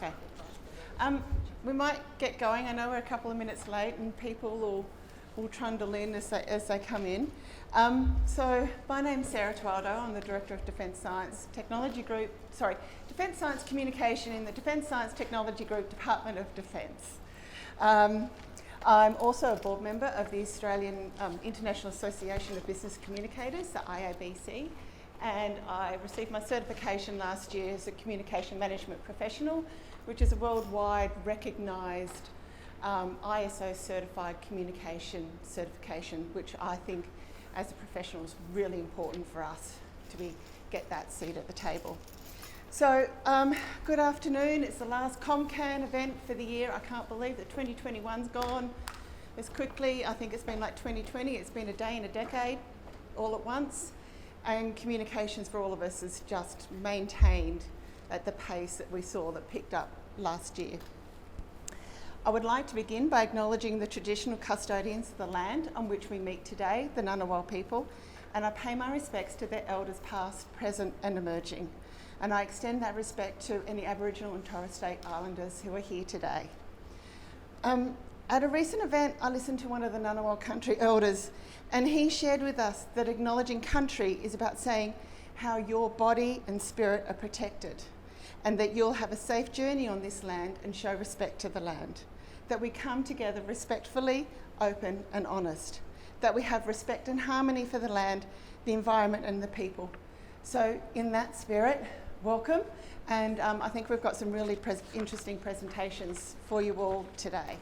Okay. We might get going. I know we're a couple of minutes late and people will trundle in as they come in. So my name's Sarah Twaldo. I'm the Director of Defence Science Communication in the Defence Science Technology Group, Department of Defence. I'm also a board member of the Australian International Association of Business Communicators, the IABC, and I received my certification last year as a communication management professional, which is a worldwide recognised ISO certified communication certification, which I think as a professional is really important for us to get that seat at the table. So good afternoon. It's the last ComCAN event for the year. I can't believe that 2021's gone as quickly. I think it's been like 2020. It's been a day and a decade all at once. And communications for all of us is just maintained at the pace that we saw that picked up last year. I would like to begin by acknowledging the traditional custodians of the land on which we meet today, the Ngunnawal people, and I pay my respects to their elders past, present and emerging. And I extend that respect to any Aboriginal and Torres Strait Islanders who are here today. At a recent event, I listened to one of the Ngunnawal country elders, and he shared with us that acknowledging country is about saying how your body and spirit are protected, and that you'll have a safe journey on this land and show respect to the land. That we come together respectfully, open and honest. That we have respect and harmony for the land, the environment and the people. So in that spirit, welcome, and I think we've got some really interesting presentations for you all today.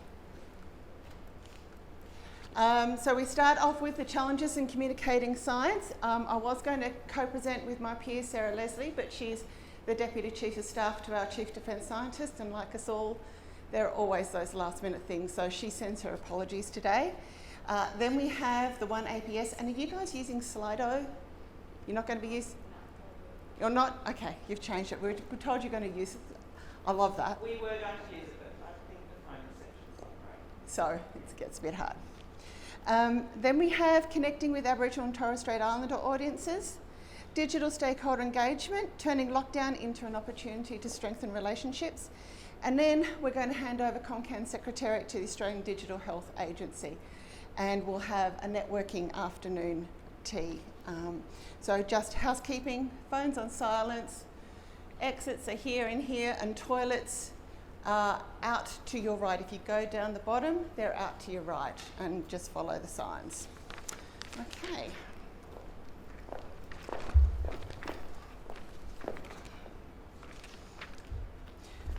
So we start off with the challenges in communicating science. I was going to co-present with my peer Sarah Leslie, but she's the Deputy Chief of Staff to our Chief Defence Scientist, and like us all, there are always those last minute things, so she sends her apologies today. Then we have the One APS, and are you guys using Slido? You're not going to be using? You're not? Okay, you've changed it. We told you you're going to use it. I love that. We were going to use it, but I think the phone reception's not great. So it gets a bit hard. Then we have connecting with Aboriginal and Torres Strait Islander audiences, digital stakeholder engagement, turning lockdown into an opportunity to strengthen relationships, and then we're going to hand over ComCAN Secretariat to the Australian Digital Health Agency, and we'll have a networking afternoon tea. So just housekeeping, phones on silence, exits are here and here, and toilets are out to your right. If you go down the bottom, they're out to your right, and just follow the signs. Okay.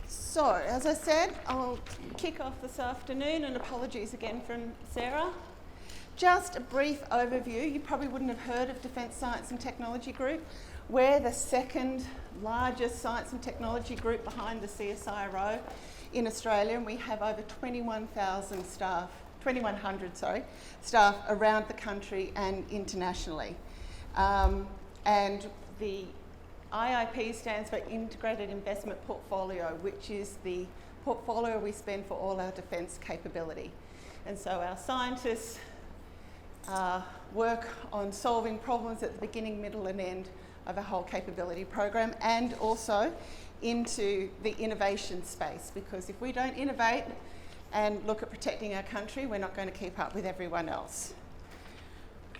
So, as I said, I'll kick off this afternoon, and apologies again from Sarah. Just a brief overview. You probably wouldn't have heard of Defence Science and Technology Group. We're the second largest science and technology group behind the CSIRO in Australia, and we have over 2,100 staff around the country and internationally. And the IIP stands for Integrated Investment Portfolio, which is the portfolio we spend for all our defence capability. And so our scientists work on solving problems at the beginning, middle and end of a whole capability program, and also into the innovation space, because if we don't innovate and look at protecting our country, we're not going to keep up with everyone else.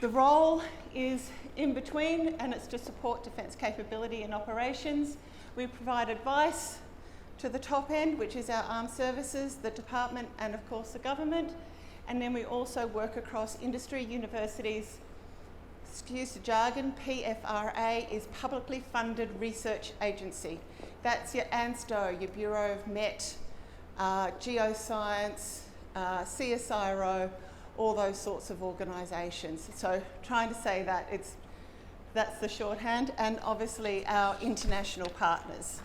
The role is in between, and it's to support defence capability and operations. We provide advice to the top end, which is our armed services, the department and of course the government, and then we also work across industry, universities. Excuse the jargon, PFRA is Publicly Funded Research Agency. That's your ANSTO, your Bureau of Met, Geoscience, CSIRO, all those sorts of organisations. So trying to say that, that's the shorthand, and obviously our international partners.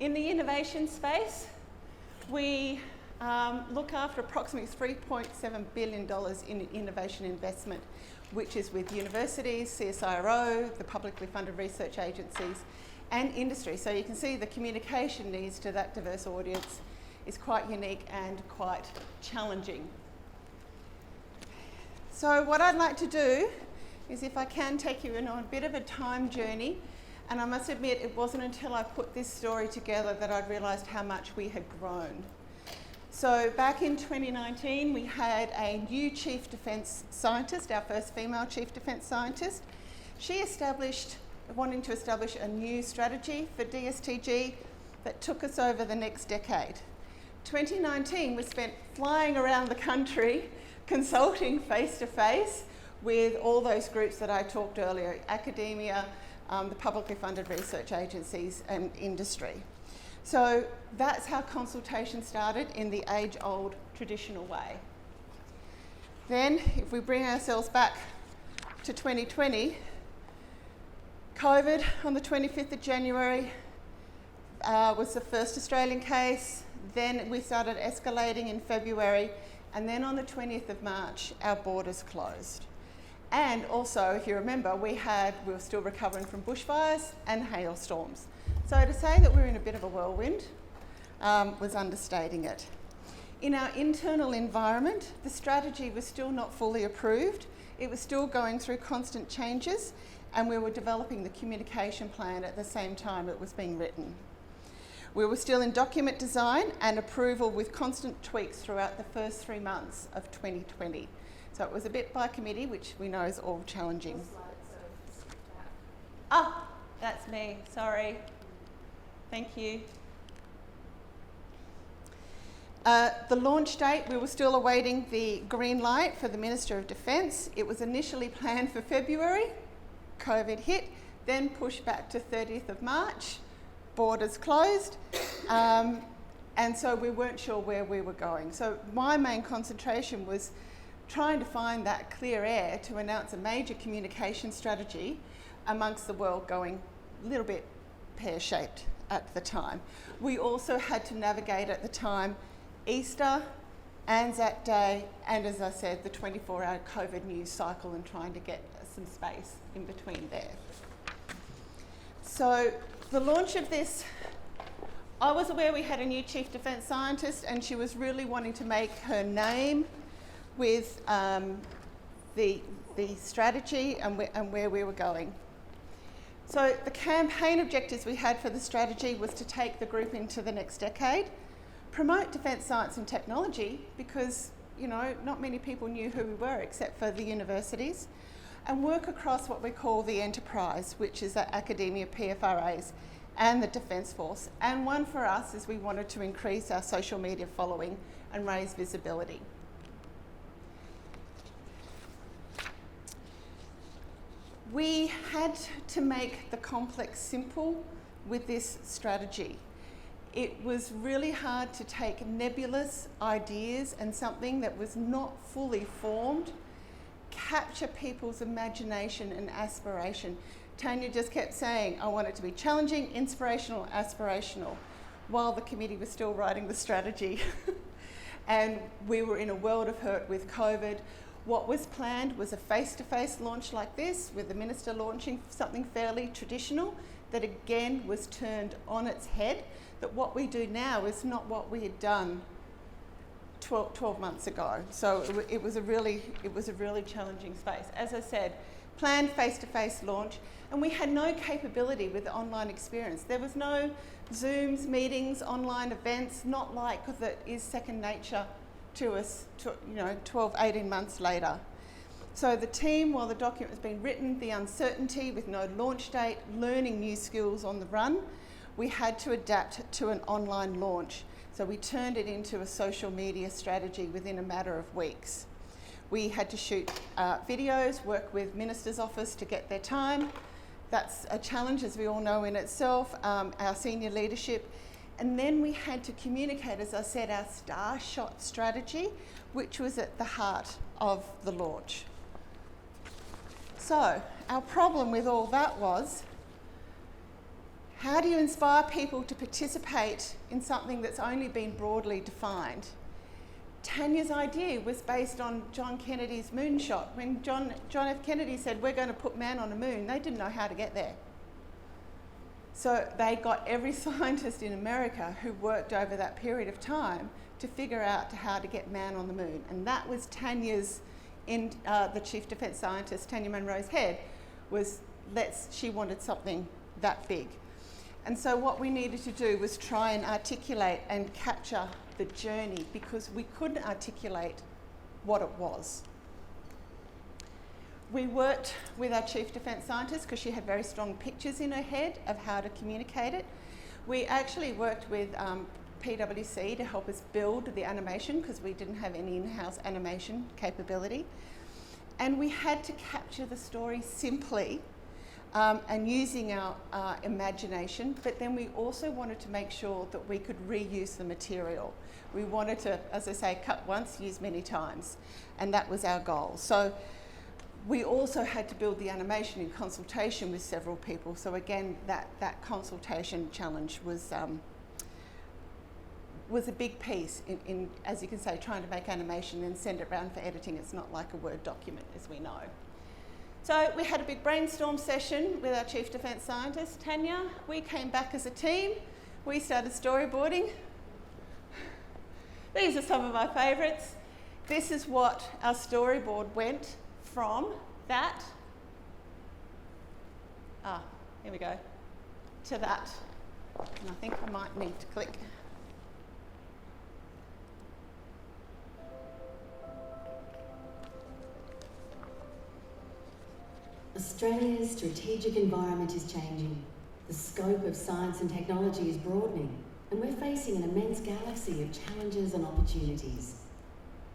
In the innovation space, we look after approximately $3.7 billion in innovation investment, which is with universities, CSIRO, the publicly funded research agencies, and industry. So you can see the communication needs to that diverse audience is quite unique and quite challenging. So what I'd like to do is, if I can, take you on a bit of a time journey And I must admit, it wasn't until I put this story together that I realised how much we had grown. So back in 2019, we had a new Chief Defence Scientist, our first female Chief Defence Scientist. She wanting to establish a new strategy for DSTG that took us over the next decade. 2019, we spent flying around the country, consulting face-to-face with all those groups that I talked earlier, academia, the publicly funded research agencies and industry. So that's how consultation started in the age-old traditional way. Then, if we bring ourselves back to 2020, COVID on the 25th of January was the first Australian case. Then we started escalating in February, and then on the 20th of March, our borders closed. And also, if you remember, we were still recovering from bushfires and hailstorms. So to say that we're in a bit of a whirlwind was understating it. In our internal environment, the strategy was still not fully approved. It was still going through constant changes, and we were developing the communication plan at the same time it was being written. We were still in document design and approval with constant tweaks throughout the first 3 months of 2020. So it was a bit by committee, which we know is all challenging. Ah, that's me, sorry. Thank you. The launch date, we were still awaiting the green light for the Minister of Defence. It was initially planned for February, COVID hit, then pushed back to 30th of March, borders closed, and so we weren't sure where we were going. So my main concentration was trying to find that clear air to announce a major communication strategy amongst the world going a little bit pear-shaped at the time. We also had to navigate at the time Easter, Anzac Day, and as I said, the 24-hour COVID news cycle and trying to get some space in between there. So the launch of this, I was aware we had a new Chief Defence Scientist and she was really wanting to make her name with the strategy and where we were going. So the campaign objectives we had for the strategy was to take the group into the next decade, promote defence science and technology because, you know, not many people knew who we were except for the universities, and work across what we call the enterprise, which is the academia, PFRAs, and the Defence Force. And one for us is we wanted to increase our social media following and raise visibility. We had to make the complex simple with this strategy. It was really hard to take nebulous ideas and something that was not fully formed, capture people's imagination and aspiration. Tanya just kept saying, I want it to be challenging, inspirational, aspirational, while the committee was still writing the strategy. And we were in a world of hurt with COVID. What was planned was a face-to-face launch like this, with the Minister launching something fairly traditional, that again was turned on its head, that what we do now is not what we had done 12 months ago. So it was a really challenging space. As I said, planned face-to-face launch, and we had no capability with the online experience. There was no Zooms, meetings, online events, not like that is second nature to us, 12, 18 months later. So the team, while the document was being written, the uncertainty with no launch date, learning new skills on the run, we had to adapt to an online launch. So we turned it into a social media strategy within a matter of weeks. We had to shoot videos, work with Minister's office to get their time. That's a challenge, as we all know in itself, our senior leadership. And then we had to communicate, as I said, our star shot strategy, which was at the heart of the launch. So our problem with all that was, how do you inspire people to participate in something that's only been broadly defined? Tanya's idea was based on John Kennedy's moonshot. When John F. Kennedy said, we're going to put man on the moon, they didn't know how to get there. So they got every scientist in America who worked over that period of time to figure out how to get man on the moon. And that was Tanya's, the Chief Defence Scientist, Tanya Monroe's head, she wanted something that big. And so what we needed to do was try and articulate and capture the journey, because we couldn't articulate what it was. We worked with our Chief Defence Scientist because she had very strong pictures in her head of how to communicate it. We actually worked with PwC to help us build the animation because we didn't have any in-house animation capability. And we had to capture the story simply and using our imagination, but then we also wanted to make sure that we could reuse the material. We wanted to, as I say, cut once, use many times, and that was our goal. So we also had to build the animation in consultation with several people. So again, that consultation challenge was a big piece in, as you can say, trying to make animation and send it around for editing. It's not like a Word document, as we know. So we had a big brainstorm session with our Chief Defence Scientist, Tanya. We came back as a team. We started storyboarding. These are some of my favourites. This is what our storyboard went from that, here we go, to that. And I think I might need to click. Australia's strategic environment is changing. The scope of science and technology is broadening, and we're facing an immense galaxy of challenges and opportunities.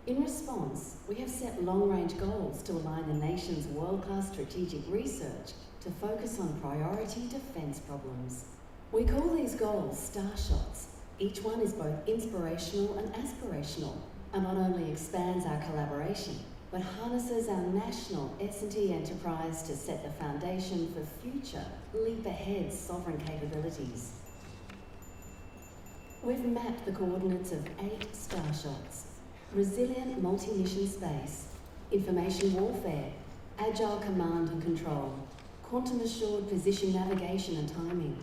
In response, we have set long-range goals to align the nation's world-class strategic research to focus on priority defence problems. We call these goals star shots. Each one is both inspirational and aspirational, and not only expands our collaboration, but harnesses our national S&T enterprise to set the foundation for future leap-ahead sovereign capabilities. We've mapped the coordinates of 8 star shots: resilient multi-mission space, information warfare, agile command and control, quantum-assured position navigation and timing,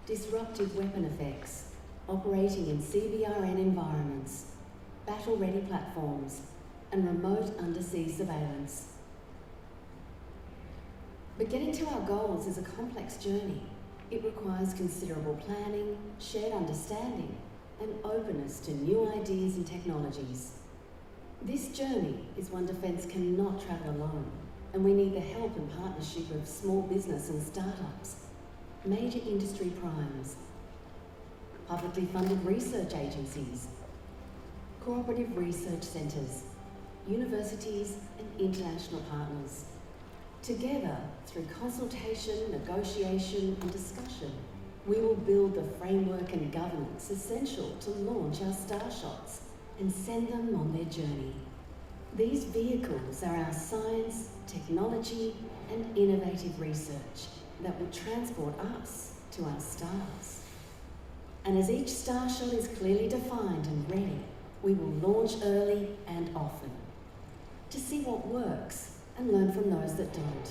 disruptive weapon effects, operating in CBRN environments, battle-ready platforms, and remote undersea surveillance. But getting to our goals is a complex journey. It requires considerable planning, shared understanding, and openness to new ideas and technologies. This journey is one defence cannot travel alone, and we need the help and partnership of small business and startups, major industry primes, publicly funded research agencies, cooperative research centres, universities and international partners. Together, through consultation, negotiation and discussion, we will build the framework and governance essential to launch our star shots and send them on their journey. These vehicles are our science, technology and innovative research that will transport us to our stars. And as each star shot is clearly defined and ready, we will launch early and often to see what works and learn from those that don't.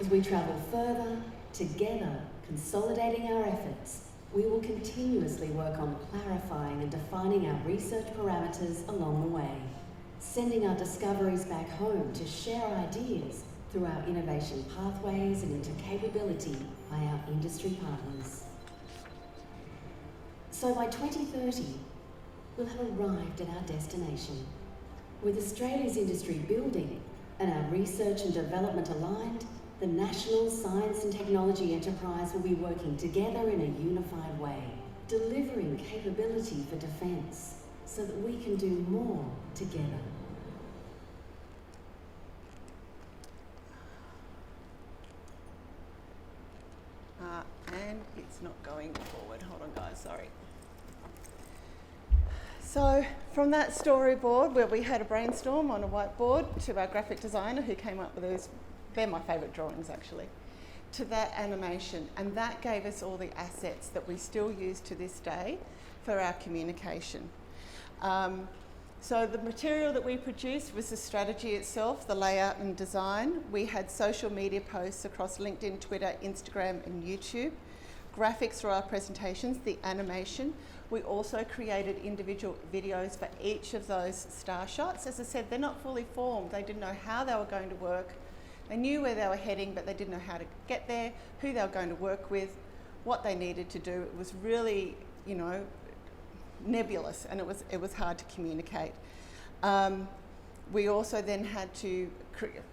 As we travel further, together, consolidating our efforts, we will continuously work on clarifying and defining our research parameters along the way, sending our discoveries back home to share ideas through our innovation pathways and into capability by our industry partners. So by 2030, we'll have arrived at our destination. With Australia's industry building and our research and development aligned, the national science and technology enterprise will be working together in a unified way, delivering capability for defence so that we can do more together. And it's not going forward. Hold on, guys, sorry. So from that storyboard where we had a brainstorm on a whiteboard to our graphic designer who came up with those, they're my favourite drawings actually, to that animation, and that gave us all the assets that we still use to this day for our communication. So the material that we produced was the strategy itself, the layout and design. We had social media posts across LinkedIn, Twitter, Instagram and YouTube, graphics for our presentations, the animation. We also created individual videos for each of those star shots. As I said, they're not fully formed. They didn't know how they were going to work. They knew where they were heading, but they didn't know how to get there, who they were going to work with, what they needed to do. It was really, nebulous, and it was hard to communicate. We also then had to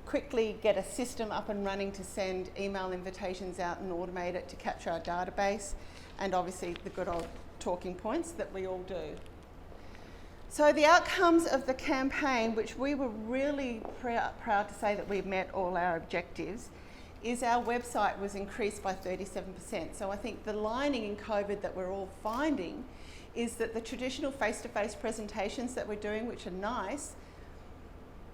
quickly get a system up and running to send email invitations out and automate it to capture our database, and obviously the good old talking points that we all do. So the outcomes of the campaign, which we were really proud to say that we met all our objectives, is our website was increased by 37%. So I think the lining in COVID that we're all finding is that the traditional face-to-face presentations that we're doing, which are nice,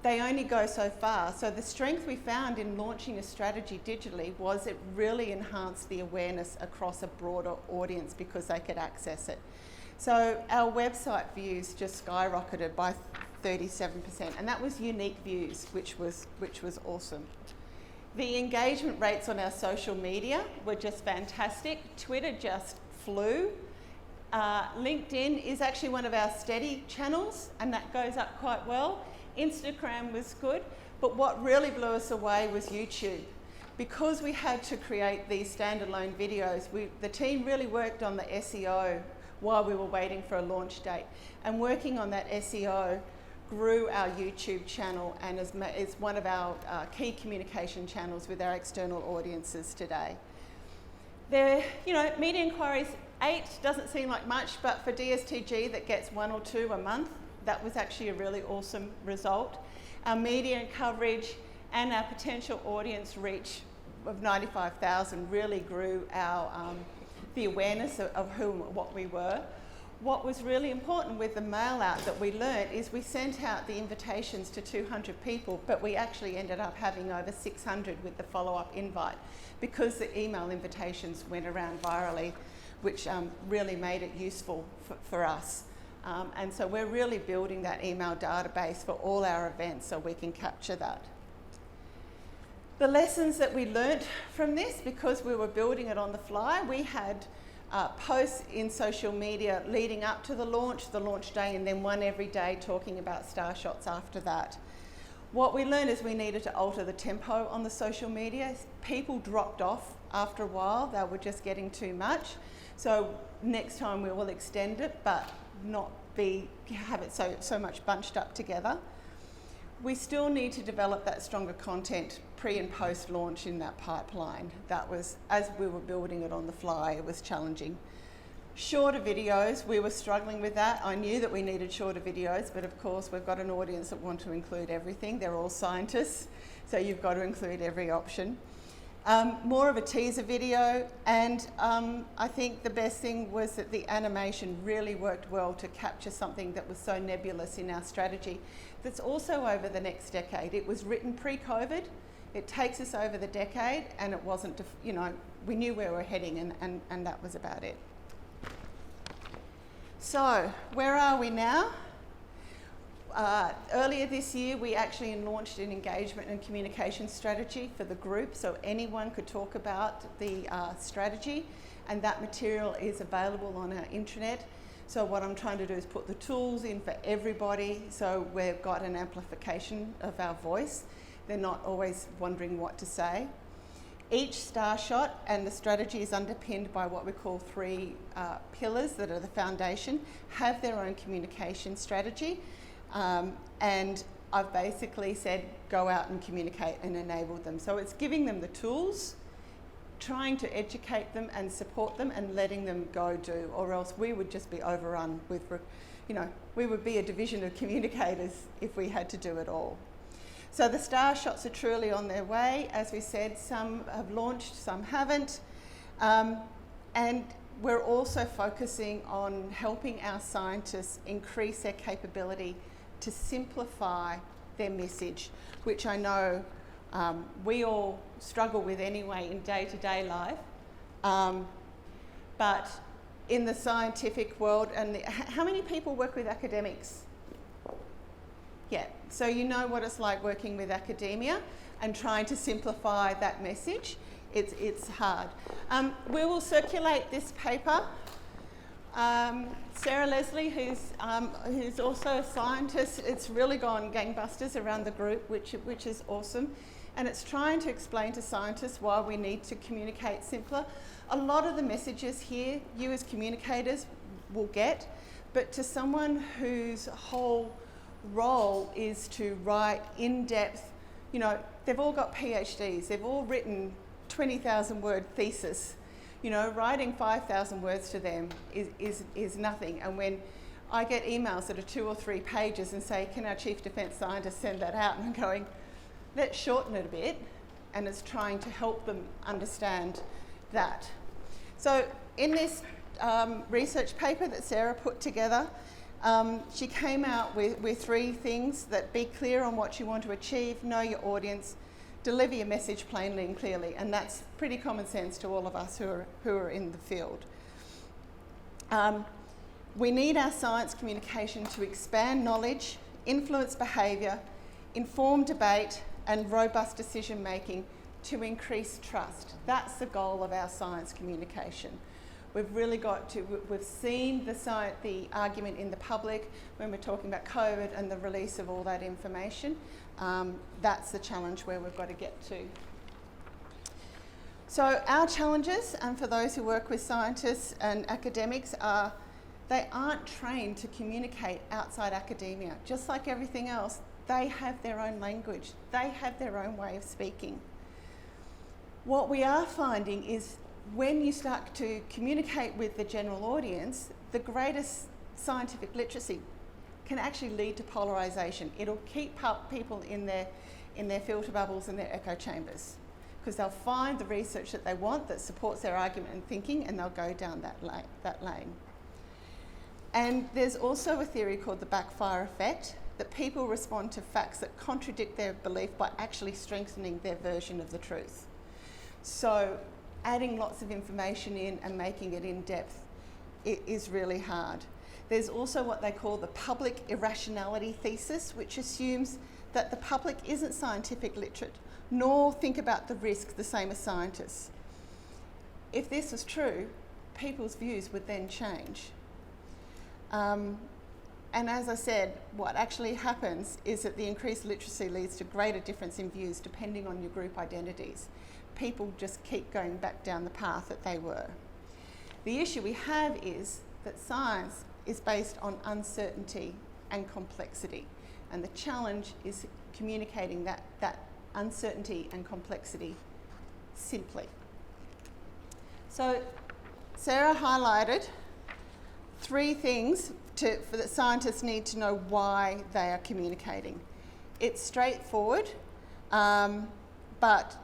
they only go so far. So the strength we found in launching a strategy digitally was it really enhanced the awareness across a broader audience because they could access it. So our website views just skyrocketed by 37%, and that was unique views, which was awesome. The engagement rates on our social media were just fantastic. Twitter just flew. LinkedIn is actually one of our steady channels, and that goes up quite well. Instagram was good, but what really blew us away was YouTube. Because we had to create these standalone videos, the team really worked on the SEO while we were waiting for a launch date. And working on that SEO grew our YouTube channel and is one of our key communication channels with our external audiences today. Media inquiries, 8 doesn't seem like much, but for DSTG that gets 1 or 2 a month, that was actually a really awesome result. Our media coverage and our potential audience reach of 95,000 really grew our the awareness of what we were. What was really important with the mail out that we learnt is we sent out the invitations to 200 people, but we actually ended up having over 600 with the follow-up invite because the email invitations went around virally, which really made it useful for us. And so we're really building that email database for all our events so we can capture that. The lessons that we learnt from this, because we were building it on the fly, we had posts in social media leading up to the launch day, and then one every day talking about star shots after that. What we learned is we needed to alter the tempo on the social media. People dropped off after a while, they were just getting too much. So next time we will extend it, but not have it so much bunched up together. We still need to develop that stronger content pre and post launch in that pipeline. That was, as we were building it on the fly, it was challenging. Shorter videos, we were struggling with that. I knew that we needed shorter videos, but of course we've got an audience that want to include everything. They're all scientists, so you've got to include every option. More of a teaser video, and I think the best thing was that the animation really worked well to capture something that was so nebulous in our strategy that's also over the next decade. It was written pre-COVID, it takes us over the decade, and it wasn't, we knew where we were heading, and that was about it. So, where are we now? Earlier this year, we actually launched an engagement and communication strategy for the group, so anyone could talk about the strategy, and that material is available on our intranet. So what I'm trying to do is put the tools in for everybody, so we've got an amplification of our voice. They're not always wondering what to say. Each star shot and the strategy is underpinned by what we call 3 pillars that are the foundation, have their own communication strategy. And I've basically said, go out and communicate and enable them. So it's giving them the tools, trying to educate them and support them and letting them go do, or else we would just be overrun with, we would be a division of communicators if we had to do it all. So the star shots are truly on their way. As we said, some have launched, some haven't. And we're also focusing on helping our scientists increase their capability to simplify their message, which I know we all struggle with anyway in day-to-day life. But in the scientific world, and how many people work with academics? Yeah, so you know what it's like working with academia and trying to simplify that message. It's hard. We will circulate this paper. Sarah Leslie, who's also a scientist, it's really gone gangbusters around the group, which is awesome. And it's trying to explain to scientists why we need to communicate simpler. A lot of the messages here, you as communicators will get, but to someone whose whole role is to write in-depth, you know, they've all got PhDs, they've all written 20,000 word thesis, you know, writing 5,000 words to them is nothing. And when I get emails that are 2 or 3 pages and say, can our chief defence scientist send that out? And I'm going, let's shorten it a bit, and it's trying to help them understand that. So in this research paper that Sarah put together, she came out with 3 things: that be clear on what you want to achieve, know your audience, deliver your message plainly and clearly. And that's pretty common sense to all of us who are in the field. We need our science communication to expand knowledge, influence behaviour, inform debate and robust decision making to increase trust. That's the goal of our science communication. We've really got to, we've seen the argument in the public when we're talking about COVID and the release of all that information. That's the challenge where we've got to get to. So our challenges, and for those who work with scientists and academics, are they aren't trained to communicate outside academia. Just like everything else, they have their own language. They have their own way of speaking. What we are finding is when you start to communicate with the general audience, the greatest scientific literacy can actually lead to polarisation. It'll keep people in their filter bubbles and their echo chambers, because they'll find the research that they want that supports their argument and thinking, and they'll go down that lane. And there's also a theory called the backfire effect, that people respond to facts that contradict their belief by actually strengthening their version of the truth. So adding lots of information in and making it in depth is really hard. There's also what they call the public irrationality thesis, which assumes that the public isn't scientific literate, nor think about the risk the same as scientists. If this was true, people's views would then change. And as I said, what actually happens is that the increased literacy leads to greater difference in views depending on your group identities. People just keep going back down the path that they were. The issue we have is that science is based on uncertainty and complexity, and the challenge is communicating that uncertainty and complexity simply. So Sarah highlighted 3 things for that scientists need to know why they are communicating. It's straightforward, but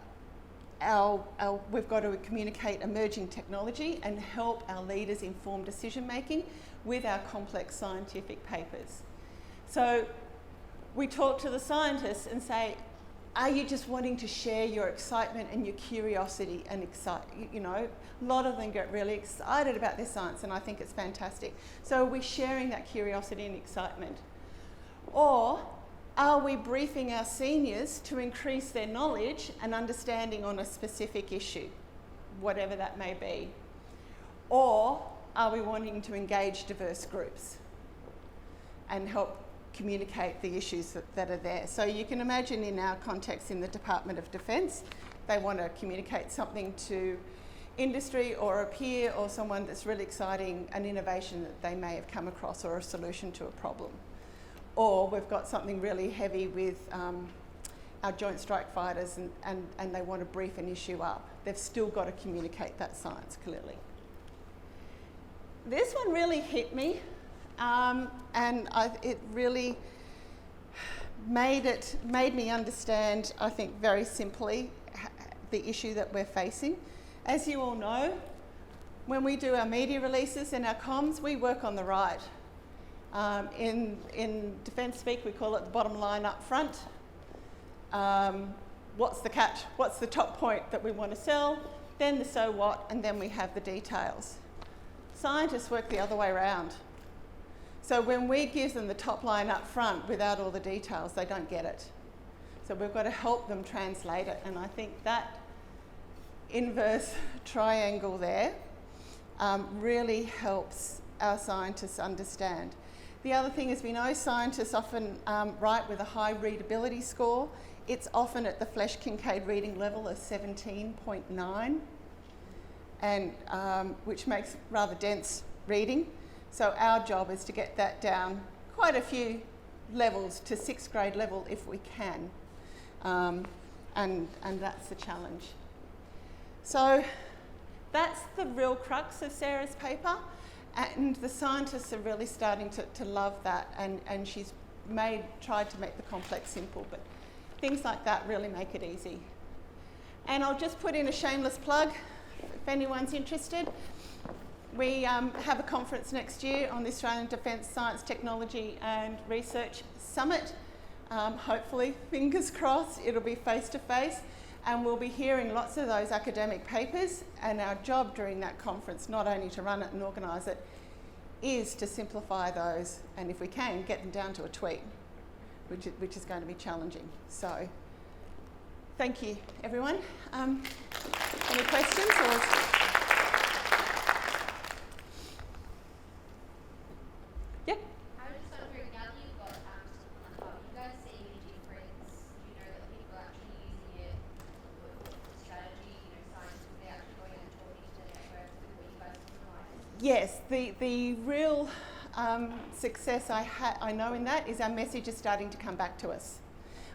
we've got to communicate emerging technology and help our leaders inform decision making with our complex scientific papers. So we talk to the scientists and say, are you just wanting to share your excitement and your curiosity and you know, a lot of them get really excited about their science, and I think it's fantastic. So are we sharing that curiosity and excitement? Or are we briefing our seniors to increase their knowledge and understanding on a specific issue, whatever that may be? Or are we wanting to engage diverse groups and help communicate the issues that are there? So you can imagine in our context in the Department of Defence, they want to communicate something to industry or a peer or someone that's really exciting, an innovation that they may have come across or a solution to a problem. Or we've got something really heavy with our Joint Strike Fighters and they want to brief an issue up. They've still got to communicate that science clearly. This one really hit me. It really made me understand, I think very simply, the issue that we're facing. As you all know, when we do our media releases and our comms, we work on the right. In defence speak, we call it the bottom line up front. What's the catch? What's the top point that we want to sell? Then the so what, and then we have the details. Scientists work the other way around. So when we give them the top line up front without all the details, they don't get it. So we've got to help them translate it. And I think that inverse triangle there really helps our scientists understand. The other thing is we know scientists often write with a high readability score. It's often at the Flesch Kincaid reading level of 17.9, and which makes rather dense reading. So our job is to get that down quite a few levels to 6th grade level if we can, and that's the challenge. So that's the real crux of Sarah's paper, and the scientists are really starting to love that, and she's tried to make the complex simple, but things like that really make it easy. And I'll just put in a shameless plug if anyone's interested. We have a conference next year on the Australian Defence Science, Technology and Research Summit. Hopefully, fingers crossed, it'll be face-to-face, and we'll be hearing lots of those academic papers, and our job during that conference, not only to run it and organise it, is to simplify those, and if we can, get them down to a tweet, which is going to be challenging. So, thank you, everyone. Any questions? Yeah? I was just wondering, now that you've got on the hub, you guys see any difference? You know, that people are actually using it for strategy, you know, science, they're actually going and talking to networks with what you guys provide? Yes, the real success I know in that is our message is starting to come back to us.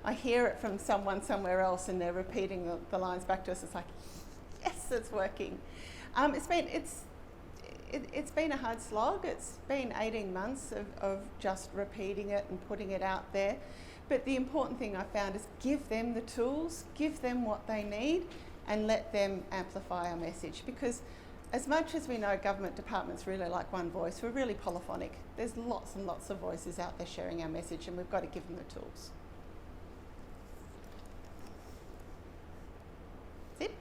I hear it from someone somewhere else and they're repeating the lines back to us. It's like, yes, it's working. It's been a hard slog. It's been 18 months of just repeating it and putting it out there. But the important thing I found is give them the tools, give them what they need, and let them amplify our message. Because as much as we know government departments really like one voice, we're really polyphonic. There's lots and lots of voices out there sharing our message, and we've got to give them the tools. That's it?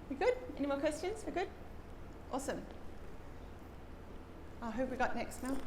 We good? Any more questions? We're good? Awesome. Who have we got next, Mel?